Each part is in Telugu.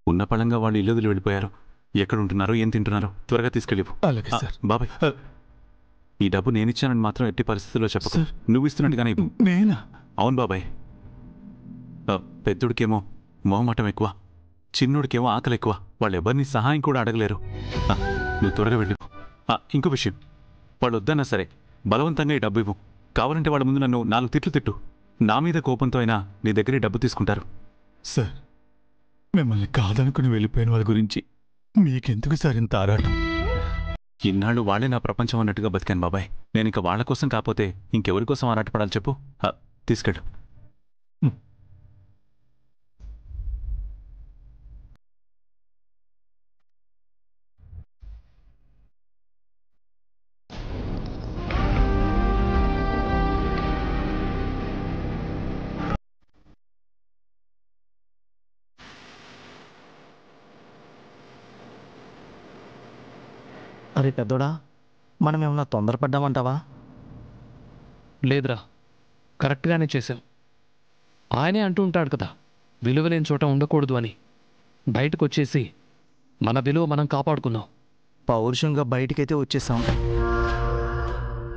ఉన్న పళంగా వాళ్ళు ఇల్లు వదిలి వెళ్ళిపోయారు. ఎక్కడ ఉంటున్నారో ఏం తింటున్నారో త్వరగా తీసుకెళ్ళిపో. అలాగే సార్. బాబాయ్, ఈ డబ్బు నేనిచ్చానని మాత్రం ఎట్టి పరిస్థితుల్లో చెప్పకు. నువ్వు ఇస్తున్నట్టుగానే ఇవ్వు. నేనా? అవును బాబాయ్. పెద్దోడికేమో మొహమాటం ఎక్కువ, చిన్నోడికేమో ఆకలి ఎక్కువ. వాళ్ళెవరిని సహాయం కూడా అడగలేరు. నువ్వు త్వరగా వెళ్ళిపో. ఇంకో విషయం, వాళ్ళు వద్దన్నా సరే బలవంతంగా ఈ డబ్బు ఇవ్వు. కావాలంటే వాళ్ళ ముందు నన్ను 4 తిట్లు తిట్టు. నా మీద కోపంతో అయినా నీ దగ్గరే డబ్బు తీసుకుంటారు. సార్, మిమ్మల్ని కాదనుకుని వెళ్ళిపోయిన వాళ్ళ గురించి మీకెందుకు సార్ ఇంత ఆరాటం? ఇన్నాళ్ళు వాళ్లే నా ప్రపంచం అన్నట్టుగా బతికాను బాబాయ్. నేను ఇక వాళ్ల కోసం కాకపోతే ఇంకెవరి కోసం ఆరాటపడాలి చెప్పు? తీసుకెళ్ళు. అరే పెద్దోడా, మనం ఏమన్నా తొందరపడ్డామంటావా? లేదురా, కరెక్ట్గానే చేశాం. ఆయనే అంటూ ఉంటాడు కదా, విలువ లేని చోట ఉండకూడదు అని. బయటకు వచ్చేసి మన విలువ మనం కాపాడుకున్నాం. పౌరుషంగా బయటికైతే వచ్చేసాం.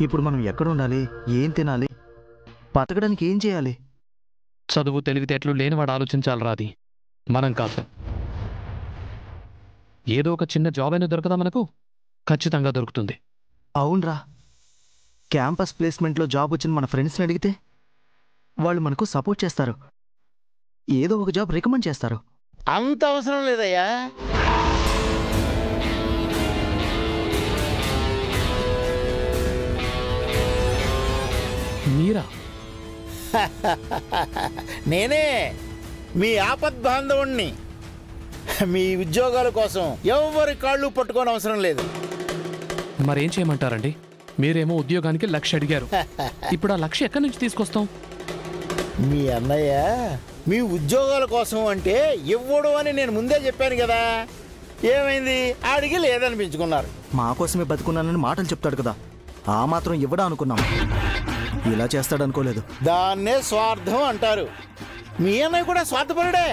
ఇప్పుడు మనం ఎక్కడ ఉండాలి, ఏం తినాలి, బతకడానికి ఏం చేయాలి? చదువు తెలివితేటలు లేనివాడు ఆలోచించాలి రాది, మనం కాదు. ఏదో ఒక చిన్న జాబ్ అయినా దొరకదా మనకు? ఖచ్చితంగా దొరుకుతుంది. అవునరా, క్యాంపస్ ప్లేస్మెంట్లో జాబ్ వచ్చిన మన ఫ్రెండ్స్ని అడిగితే వాళ్ళు మనకు సపోర్ట్ చేస్తారు, ఏదో ఒక జాబ్ రికమెండ్ చేస్తారు. అంత అవసరం లేదయ్యా. మీరా? నేనే మీ ఆపద్బాంధవుణ్ణి. మీ ఉద్యోగాల కోసం ఎవరి కాళ్ళు పట్టుకోని అవసరం లేదు. మరేం చేయమంటారండి? మీరేమో ఉద్యోగానికి 1,00,000 అడిగారు. ఇప్పుడు ఆ 1,00,000 ఎక్కడి నుంచి తీసుకొస్తాం? మీ అన్నయ్య మీ ఉద్యోగాల కోసం అంటే ఇవ్వడు అని నేను ముందే చెప్పాను కదా. ఏమైంది? అడిగి లేదనిపించుకున్నారు. మా కోసమే బతుకున్నానని మాటలు చెప్తాడు కదా, ఆ మాత్రం ఇవ్వడా అనుకున్నాం. ఇలా చేస్తాడనుకోలేదు. దాన్నే స్వార్థం అంటారు. మీ అన్నయ్య కూడా స్వార్థపరుడే.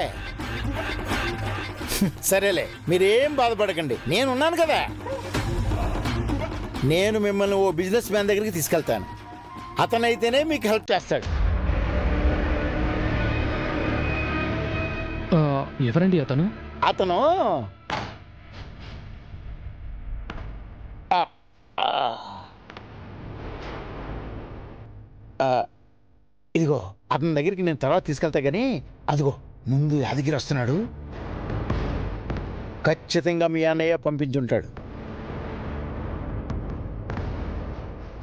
సరేలే, మీరేం బాధపడకండి, నేనున్నాను కదా. నేను మిమ్మల్ని ఓ బిజినెస్ మ్యాన్ దగ్గరికి తీసుకెళ్తాను. అతనైతేనే మీకు హెల్ప్ చేస్తాడు. ఎవరండి అతను? అతను ఇదిగో, అతని దగ్గరికి నేను తర్వాత తీసుకెళ్తా కానీ, అదిగో ముందు యాదగిరి వస్తున్నాడు. ఖచ్చితంగా మీ అన్నయ్య పంపించుంటాడు.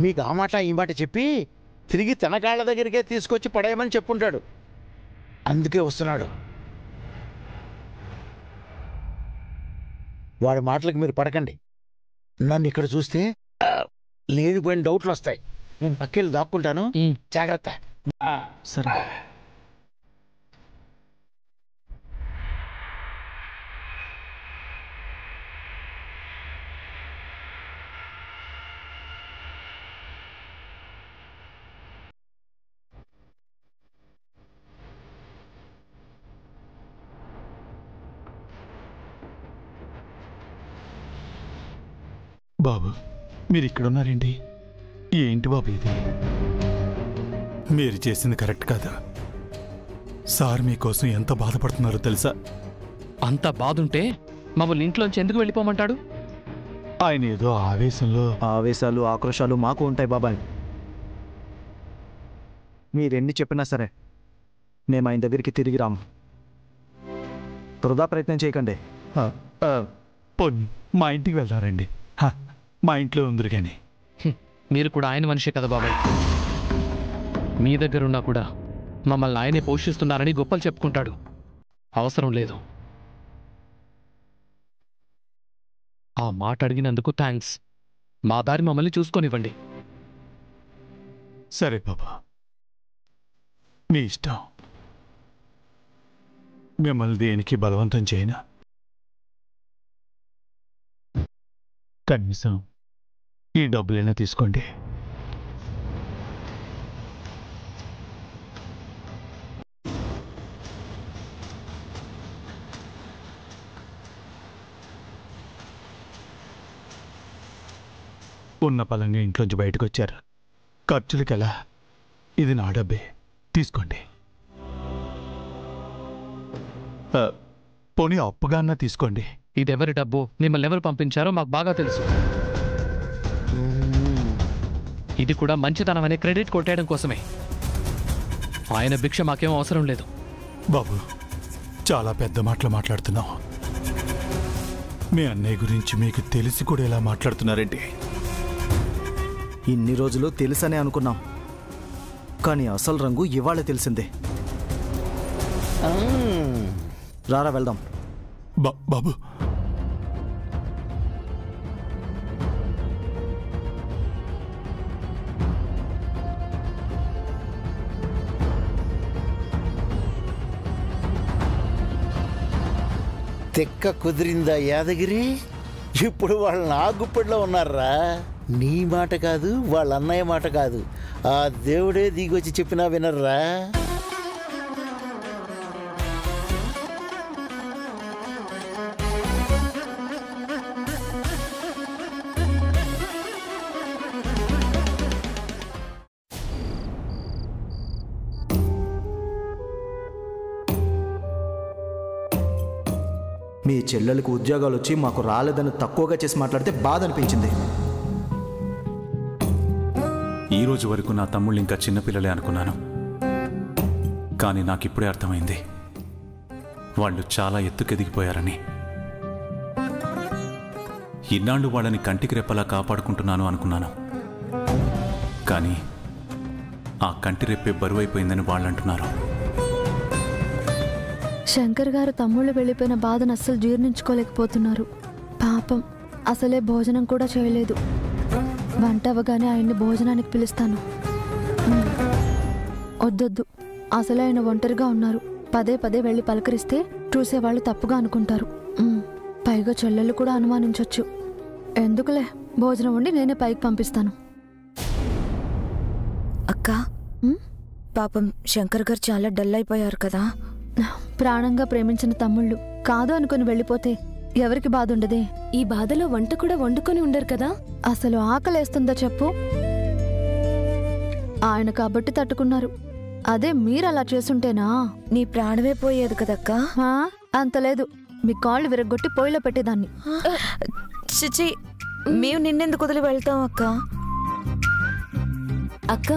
మీకు ఆ మాట ఈ మాట చెప్పి తిరిగి తన కాళ్ళ దగ్గరికే తీసుకొచ్చి పడేయమని చెప్పుంటాడు. అందుకే వస్తున్నాడు. వాడి మాటలకు మీరు పడకండి. నన్ను ఇక్కడ చూస్తే లేనిపోయిన డౌట్లు వస్తాయి. నేను పక్కెళ్ళి దాక్కుంటాను, జాగ్రత్త. సరే. బాబు, మీరు ఇక్కడున్నారేంటి? ఏంటి బాబు ఇది? మీరు చేసింది కరెక్ట్ కాదా? సార్ మీకోసం ఎంత బాధపడుతున్నారో తెలుసా? అంత బాధుంటే మమ్మల్ని ఇంట్లోంచి ఎందుకు వెళ్ళిపోమంటాడు? ఆయన ఏదో ఆవేశాలు ఆక్రోశాలు మాకు ఉంటాయి బాబాయ్. మీరెన్ని చెప్పినా సరే మేము ఆయన దగ్గరికి తిరిగి రాము. వృధా ప్రయత్నం చేయకండి. పోనీ మా ఇంటికి వెళ్తారండి. మా ఇంట్లో ఉందరు కానీ. మీరు కూడా ఆయన మనిషే కదా బాబాయ్. మీ దగ్గరున్నా కూడా మమ్మల్ని ఆయనే పోషిస్తున్నారని గొప్పలు చెప్పుకుంటాడు. అవసరం లేదు. ఆ మాట అడిగినందుకు థ్యాంక్స్. మా దారి మమ్మల్ని చూసుకొనివ్వండి. సరే బాబా, మీ ఇష్టం. మిమ్మల్ని దేనికి బలవంతం చేయనా? కనీసం ఈ డబ్బులైనా తీసుకోండి. ఉన్న పలంగా ఇంట్లోంచి బయటకు వచ్చారు. ఖర్చులకెలా? ఇది నా డబ్బే, తీసుకోండి. పోనీ అప్పుగా అన్నా తీసుకోండి. ఇదెవరి డబ్బు, మిమ్మల్ని ఎవరు పంపించారో మాకు బాగా తెలుసు. ఇది కూడా మంచితనం అనే క్రెడిట్ కొట్టేయడం కోసమే. ఆయన భిక్ష మాకేం అవసరం లేదు. బాబు, చాలా పెద్ద మాటలు మాట్లాడుతున్నావు. మీ అన్నయ్య గురించి మీకు తెలిసి కూడా ఎలా మాట్లాడుతున్నారండి? ఇన్ని రోజులు తెలుసనే అనుకున్నాం, కానీ అసలు రంగు ఇవాళ తెలిసిందే. రారా వెళ్దాం. బాబు, తెక్క కుదిరిందా యాదగిరి? ఇప్పుడు వాళ్ళు నా గుప్పట్లో ఉన్నారా? నీ మాట కాదు, వాళ్ళ అన్నయ్య మాట కాదు, ఆ దేవుడే దిగొచ్చి చెప్పినా వినర్రా. మీ చెల్లెలకు ఉద్యోగాలు వచ్చి మాకు రాలేదని తక్కువగా చేసి మాట్లాడితే బాధ అనిపించింది. ఈ రోజు వరకు నా తమ్ముళ్ళు ఇంకా చిన్నపిల్లలే అనుకున్నాను, కానీ నాకిప్పుడే అర్థమైంది వాళ్ళు చాలా ఎత్తుకెదిగిపోయారని. ఇన్నాళ్ళు వాళ్ళని కంటికి రెప్పలా కాపాడుకుంటున్నాను అనుకున్నాను, కానీ ఆ కంటి రెప్పే బరువైపోయిందని వాళ్ళంటున్నారు. శంకర్ గారు తమ్ముళ్ళు వెళ్ళిపోయిన బాధను అస్సలు జీర్ణించుకోలేకపోతున్నారు. పాపం, అసలే భోజనం కూడా చేయలేదు. వంట అవ్వగానే ఆయన్ని భోజనానికి పిలుస్తాను. వద్దొద్దు, అసలే ఆయన ఒంటరిగా ఉన్నారు. పదే పదే వెళ్ళి పలకరిస్తే చూసేవాళ్ళు తప్పుగా అనుకుంటారు. పైగా చెల్లెళ్ళు కూడా అనుమానించొచ్చు. ఎందుకులే, భోజనం వండి నేనే పైకి పంపిస్తాను. అక్క, పాపం శంకర్ గారు చాలా డల్ అయిపోయారు కదా. ప్రాణంగా ప్రేమించిన తమ్ముళ్ళు కాదు అనుకుని వెళ్ళిపోతే ఎవరికి బాధ ఉండదే? ఈ బాధలో వంట కూడా వండుకొని ఉండరు కదా. అసలు ఆకలేస్తుందా చెప్పు? ఆయన కాబట్టి తట్టుకున్నారు. అదే మీరు అలా చేసుంటేనా నీ ప్రాణమే పోయేది కదక్క. అంత లేదు, మీ కాళ్ళు విరగొట్టి పొయ్యిలో పెట్టేదాన్ని. చిచి, మేము నిన్నెందుకు వదిలి వెళ్తాం అక్క? అక్క,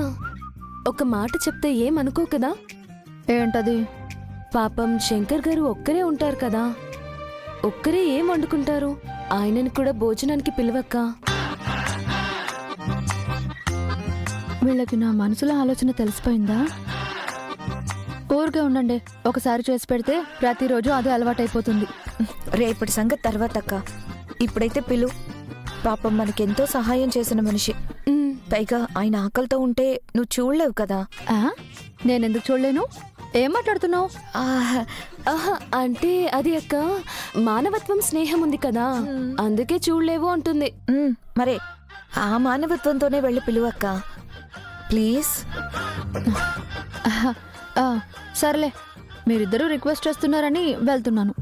ఒక మాట చెప్తే ఏమనుకో కదా. ఏంటది? పాపం శంకర్ గారు ఒక్కరే ఉంటారు కదా, ఒక్కరే ఏం వండుకుంటారు? ఆయనని కూడా భోజనానికి పిలవక్క. వీళ్ళకి నా మనసులో ఆలోచన తెలిసిపోయిందా? ఊరికే ఉండండి, ఒకసారి చేసి పెడితే ప్రతిరోజు అదే అలవాటైపోతుంది. రేపటి సంగతి తర్వాత అక్క, ఇప్పుడైతే పిలు. పాపం మనకెంతో సహాయం చేసిన మనిషి. పైగా ఆయన ఆకలితో ఉంటే నువ్వు చూడలేవు కదా. నేనెందుకు చూడలేను? ఏం మాట్లాడుతున్నావు? అంటే అది అక్క, మానవత్వం స్నేహం ఉంది కదా, అందుకే చూడలేవు అంటుంది. మరే ఆ మానవత్వంతోనే వెళ్ళి పిలువక్క ప్లీజ్. సర్లే, మీరిద్దరూ రిక్వెస్ట్ చేస్తున్నారని వెళ్తున్నాను.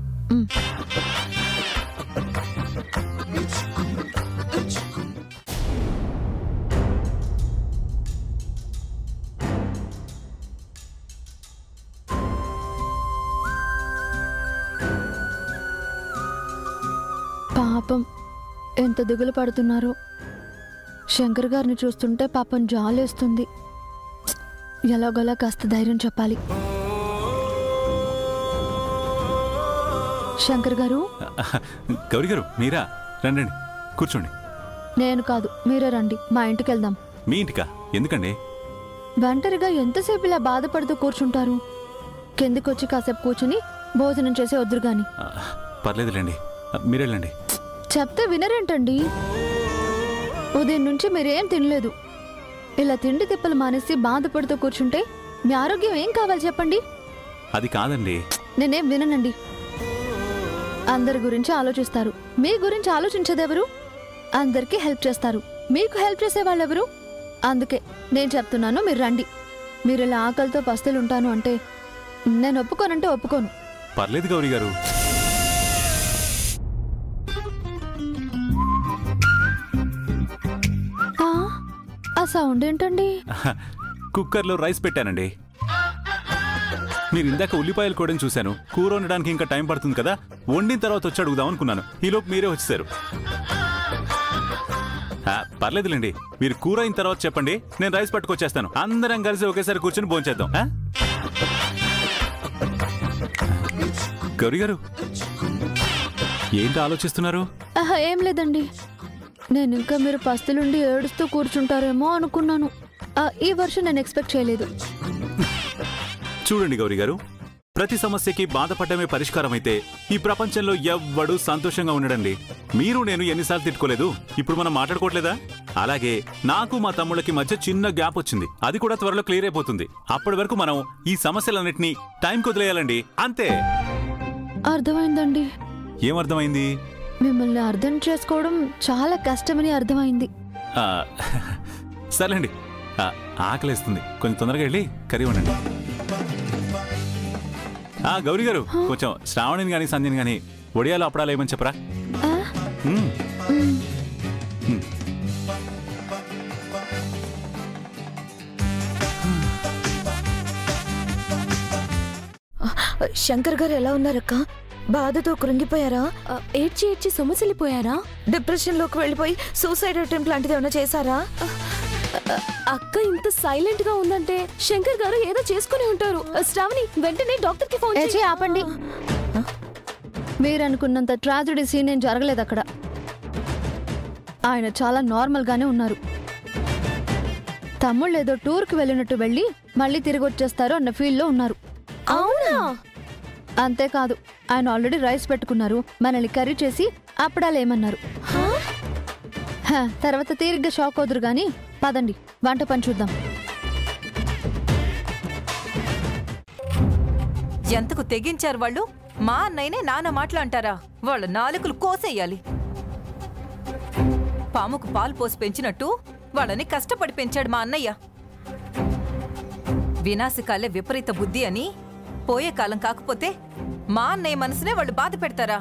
పాపం, ఎంత దిగులు పడుతున్నారో. శంకర్ గారిని చూస్తుంటే పాపం జాలేస్తుంది. ఎలాగోలా కాస్త ధైర్యం చెప్పాలి. శంకర్ గారు. గౌరీ గారు, మీరా? రండి, కూర్చోండి. నేను కాదు, మీరే రండి, మా ఇంటికి వెళ్దాం. మీ ఇంటికా? ఎందుకండి? ఒంటరిగా ఎంతసేపు ఇలా బాధపడుతూ కూర్చుంటారు? కిందికొచ్చి కాసేపు కూర్చుని భోజనం చేసి వద్దురు గాని. పర్లేదులేండి, మీరెళ్ళండి. చెప్తే వినరేంటండి? ఉదయం నుంచి మీరేం తినలేదు. ఇలా తిండి తిప్పలు మానేసి బాధపడుతూ కూర్చుంటే మీ ఆరోగ్యం ఏం కావాలి చెప్పండి? అది కాదండి. నేనేం విననండి. అందరి గురించి ఆలోచిస్తారు, మీ గురించి ఆలోచించేదెవరు? అందరికీ హెల్ప్ చేస్తారు, మీకు హెల్ప్ చేసేవాళ్ళెవరు? అందుకే నేను చెప్తున్నాను, మీరు రండి. మీరు ఇలా ఆకలితో పస్తులుంటాను అంటే నేను ఒప్పుకోనంటే ఒప్పుకోను. పర్లేదు గౌరీ గారు. సౌండ్ ఏంటండి? కుక్కర్లో రైస్ పెట్టానండి. మీరు ఇందాక ఉల్లిపాయలు కూడా చూశాను. కూర వండడానికి ఇంకా టైం పడుతుంది కదా, వండిన తర్వాత వచ్చి అడుగుదాం అనుకున్నాను. ఈలోపు మీరే వచ్చేసారు. పర్లేదులేండి, మీరు కూర అయిన తర్వాత చెప్పండి, నేను రైస్ పట్టుకొచ్చేస్తాను. అందరం కలిసి ఒకేసారి కూర్చొని భోంచేద్దాం. గౌరీ గారు, ఏంటి ఆలోచిస్తున్నారు? ఏం లేదండి, నేను ఇంకా మీరు పస్తులుండి ఏడుస్తూ కూర్చుంటారేమో అనుకున్నాను. ఈ వర్షం నేను ఎక్స్పెక్ట్ చేయలేదు. చూడండి గౌరీ గారు, ప్రతి సమస్యకి బాధపడమే పరిష్కారం అయితే ఈ ప్రపంచంలో ఎవ్వడూ సంతోషంగా ఉండడండి. మీరు నేను ఎన్నిసార్లు తిట్టుకోలేదు, ఇప్పుడు మనం మాట్లాడుకోవట్లేదా? అలాగే నాకు మా తమ్ముళ్ళకి మధ్య చిన్న గ్యాప్ వచ్చింది, అది కూడా త్వరలో క్లియర్ అయిపోతుంది. అప్పటి వరకు మనం ఈ సమస్యలన్నింటినీ టైం కుదిలేయాలండి, అంతే. అర్థమైందండి. ఏమర్థమైంది? మిమ్మల్ని అర్థం చేసుకోవడం చాలా కష్టమని అర్థమైంది. సర్లేండి, ఆకలేస్తుంది, కొంచెం తొందరగా వెళ్ళి కర్రీ వండండి. గౌరీ గారు, కొంచెం శ్రావణిని గాని సంధ్యని గాని ఒడియాలు అప్పడాలు ఏమని చెప్పరా? శంకర్ గారు ఎలా ఉన్నారక్క? బాధతో కృంగిపోయారా? ఏడ్చి ఏడ్చి సొమసిల్లిపోయారా? డిప్రెషన్ లోకి వెళ్ళిపోయి సూసైడ్ అటెంప్ట్ లాంటిది ఏమైనా చేశారా? అక్క ఇంత సైలెంట్ గా ఉందంటే శంకర్ గారు ఏదో చేసుకుని ఉంటారు. శ్రావణి, వెంటనే డాక్టర్ కి ఫోన్ చేసి. ఆపండి, మీరనుకున్నంత ట్రాజడీ సీన్ ఏం జరగలేదు అక్కడ. ఆయన చాలా నార్మల్ గానే ఉన్నారు. తమ్ముళ్ళు ఏదో టూర్కి వెళ్ళినట్టు వెళ్ళి మళ్ళీ తిరిగి వచ్చేస్తారు అన్న ఫీల్ లో ఉన్నారు. అవునా? అంతేకాదు, ఆయన ఆల్రెడీ రైస్ పెట్టుకున్నారు, మనల్ని కర్రీ చేసి అప్పడాలేమన్నారు. తర్వాత తీరిగ్గా షాక్ అవుతురు గాని పదండి వంట పని చూద్దాం. ఎంతకు తెగించారు వాళ్ళు? మా అన్నయ్యనే నాన్న మాట్లాంటారా? వాళ్ళ నాలుకలు కోసేయాలి. పాముకు పాలు పోసి పెంచినట్టు వాళ్ళని కష్టపడి పెంచాడు మా అన్నయ్య. వినాశకాలే విపరీత బుద్ధి అని పోయే కాలం కాకపోతే మా అన్నయ్య మనసునే వాళ్ళు బాధ పెడతారా?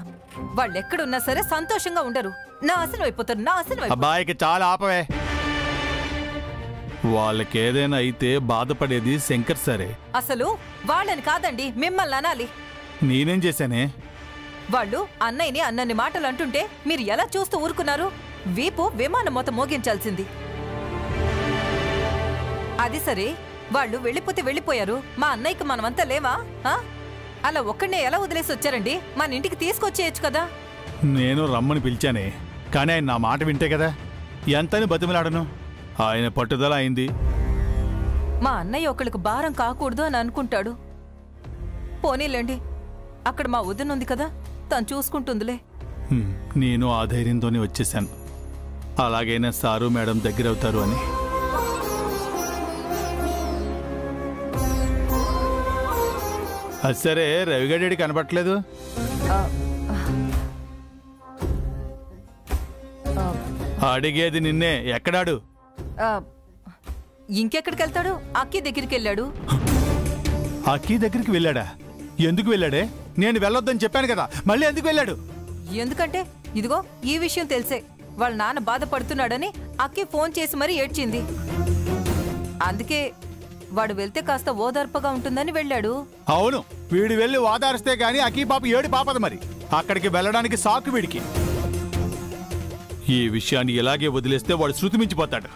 వాళ్ళెక్కడున్నా సరే సంతోషంగా ఉండరు, నాశనం అయిపోతారు, నాశనం అయిపోతారు. అబ్బాయికి చాలా ఆపవే. వాళ్ళకేదైనా అయితే బాధపడేది శంకర్ సరే. అసలు వాళ్ళని కాదండి, మిమ్మల్ని అనాలి. నేనేం చేశానే? వాళ్ళు అన్నయ్యని అన్నన్ని మాటలు అంటుంటే మీరు ఎలా చూస్తూ ఊరుకున్నారు? వీపు విమానం మొత్తం మోగించాల్సింది. అది సరే, వాళ్ళు వెళ్ళిపోతే వెళ్ళిపోయారు, మా అన్నయ్యకి మనమంతా లేవా? అలా ఒక్కడనే ఎలా వదిలేసి వచ్చారండి? మన ఇంటికి తీసుకొచ్చేయచ్చు కదా. నేను రమ్మని పిలిచానే, కానీ ఆయన నా మాట వింటే కదా. ఎంతని బతిమలాడను, ఆయన పట్టుదల అయింది. మా అన్నయ్య ఒకళ్ళకి భారం కాకూడదు అని అనుకుంటాడు. పోనీలేండి, అక్కడ మా వదినుంది కదా, తను చూసుకుంటుందిలే. నేను ఆ ధైర్యంతోనే వచ్చేసాను, అలాగైనా సారు మేడం దగ్గర అవుతారు అని. అది సరే, రవిగడేడి కనపట్లేదు. అడిగేది నిన్నే, ఎక్కడాడు? ఇంకెక్కడికి వెళ్తాడు? అక్కి దగ్గరికి వెళ్ళాడు. అక్కి దగ్గరికి వెళ్ళాడా? ఎందుకు వెళ్ళాడే? నేను వెళ్ళొద్దని చెప్పాను కదా, మళ్ళీ ఎందుకు వెళ్ళాడు? ఎందుకంటే ఇదిగో ఈ విషయం తెలిసే వాళ్ళ నాన్న బాధపడుతున్నాడని అక్కి ఫోన్ చేసి మరీ ఏడ్చింది. అందుకే వాడు వెళ్తే కాస్త ఓదార్పుగా ఉంటుందని వెళ్ళాడు. అవును, వీడు వెళ్ళి ఓదారిస్తే గాని అక్కి పాప ఏడు పాపదు. మరి అక్కడికి వెళ్ళడానికి సాకు వీడికి. ఈ విషయాన్ని ఇలాగే వదిలేస్తే వాడు శృతి మించిపోతాడు.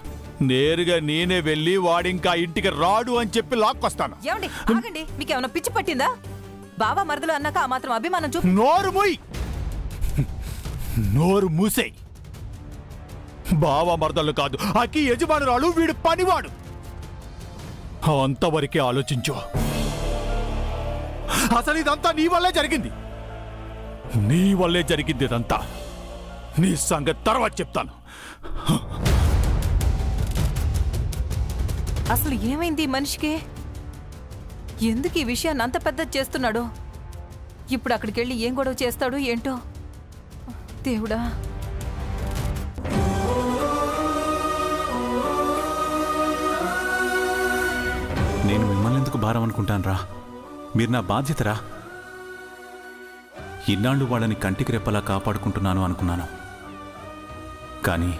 నేరుగా నేనే వెళ్ళి వాడింకా ఇంటికి రాడు అని చెప్పి లాక్కొస్తాను. ఏమండి, ఆగండి, మీకేమైనా పిచ్చి పట్టిందా? బావా మరదలు అన్నాక ఆ మాత్రం అభిమానం చూపు. నోరు మూయ్, నోరు మూసేయ్. బావా మరదలు కాదు, అక్కి యజమానురాలు, వీడు పనివాడు. అంతవరకే ఆలోచించు. అసలు ఇదంతా నీ వల్లే జరిగింది, నీ వల్లే జరిగింది ఇదంతా. నీ సంగతి తర్వాత చెప్తాను. అసలు ఏమైంది మనిషికి? ఎందుకు ఈ విషయాన్ని అంత పెద్ద చేస్తున్నాడు? ఇప్పుడు అక్కడికి వెళ్ళి ఏం గొడవ చేస్తాడు ఏంటో దేవుడా. నేను మిమ్మల్ని ఎందుకు భారం అనుకుంటాను రా? మీరు నా బాధ్యతరా. ఇన్నాళ్ళు వాళ్ళని కంటికి రెప్పలా కాపాడుకుంటున్నాను అనుకున్నాను, కానీ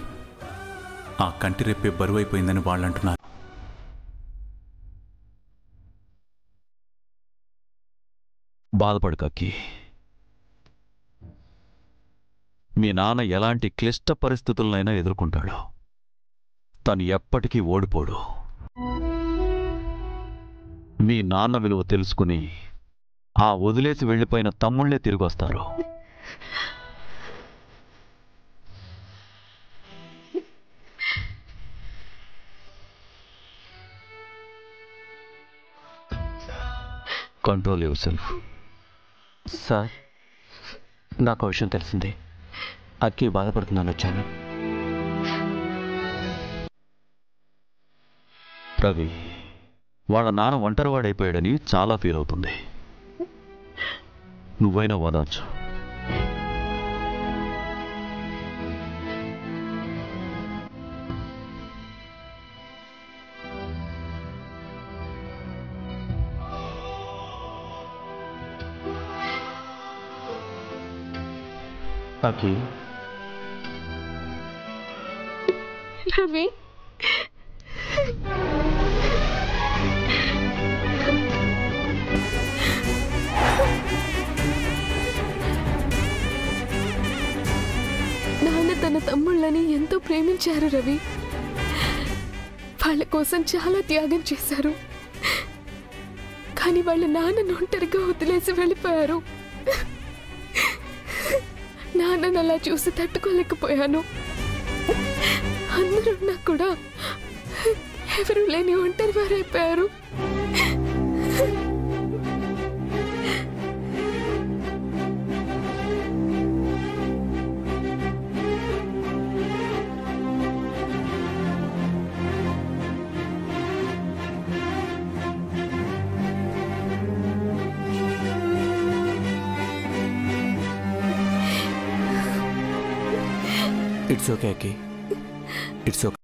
ఆ కంటి రెప్పే బరువైపోయిందని వాళ్ళంటున్నారు. బాధపడు కక్కి. మీ నాన్న ఎలాంటి క్లిష్ట పరిస్థితులనైనా ఎదుర్కొంటాడు. తను ఎప్పటికీ ఓడిపోడు. మీ నాన్న విలువ తెలుసుకుని ఆ వదిలేసి వెళ్ళిపోయిన తమ్ముళ్లే తిరిగొస్తారు. Control yourself. సార్, నాకు విషయం తెలిసింది. అక్కి బాధపడుతున్నాను వచ్చాను. రవి వాళ్ళ నాన్న ఒంటరివాడైపోయాడని చాలా ఫీల్ అవుతుంది. నువ్వైనా వదచ్చు. అక్కి, రవి, నాన్న తన తమ్ముళ్ళని ఎంతో ప్రేమించారు రవి. వాళ్ళ కోసం చాలా త్యాగం చేశారు. కానీ వాళ్ళ నాన్నను ఒంటరిగా వదిలేసి వెళ్ళిపోయారు. నాన్నను అలా చూసి తట్టుకోలేకపోయాను. అందరున్నా కూడా ఎవరు లేని ఒంటరి వారైపోయారు. It's okay Akki, it's okay.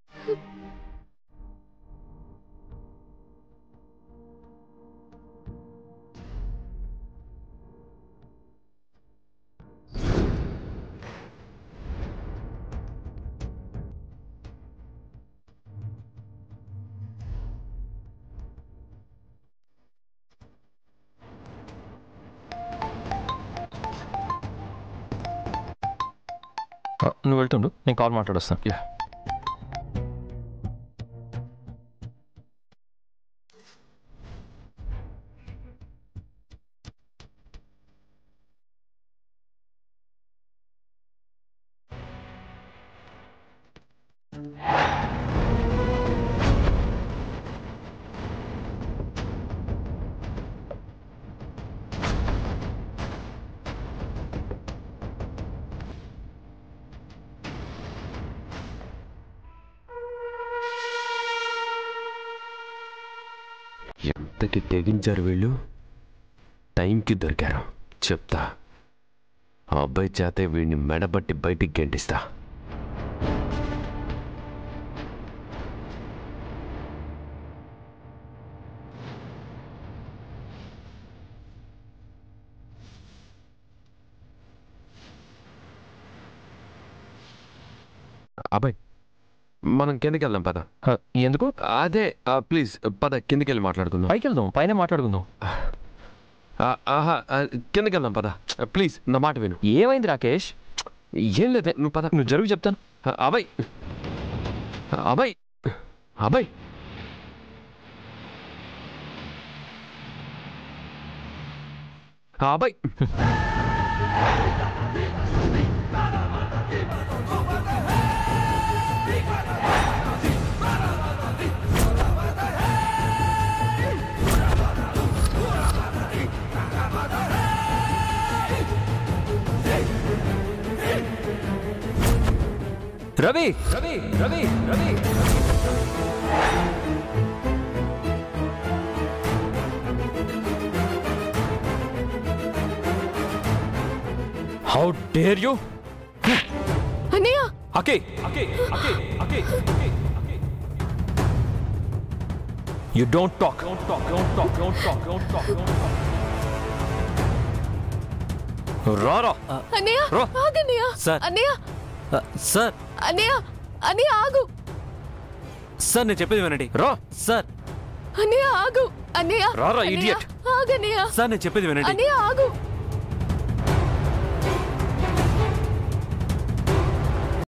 నువ్వు వెళ్తుండు, నేను కాల్ మాట్లాడొస్తాను. యా. ఎంతకి తెగించారు వీళ్ళు. టైంకి దొరికారు. చెప్తా, ఆ అబ్బాయి చేతే వీడిని మెడబట్టి బయటికి గెంటిస్తా. అబ్బాయి, మనం కిందకి వెళ్దాం పద. ఎందుకు? అదే ప్లీజ్ పద, కిందకి వెళ్ళి మాట్లాడుకుందాం. పైకి వెళ్దాం, పైన మాట్లాడుకుందాం. కిందకి వెళ్దాం పద, ప్లీజ్ నా మాట విను. ఏమైంది రాకేష్? ఏం లేదే, నువ్వు పద. నువ్వు జరుగు చెప్తాను. అబ్బాయి, అబ్బాయి, అబ్బాయి, అబ్బాయి. Ravi, Ravi, Ravi, Ravi. How dare you! అన్నయ్య, అకే, అకే, అకే, అకే, అకే. You don't talk. Don't talk. Don't talk. Don't talk. Don't talk. Don't talk. రారా. అన్నయ్య, రా. ఆగన్నయ్య. సార్. అన్నయ్య, సార్. అన్నయ్య, అన్నయ్య ఆగు. సార్ నేను చెప్పేది వినండి రా సార్ అన్నయ్య ఆగు అన్నయ్య రారా ఇడియట్ ఆగన్నయ్య సార్ నేను చెప్పేది వినండి అన్నయ్య ఆగు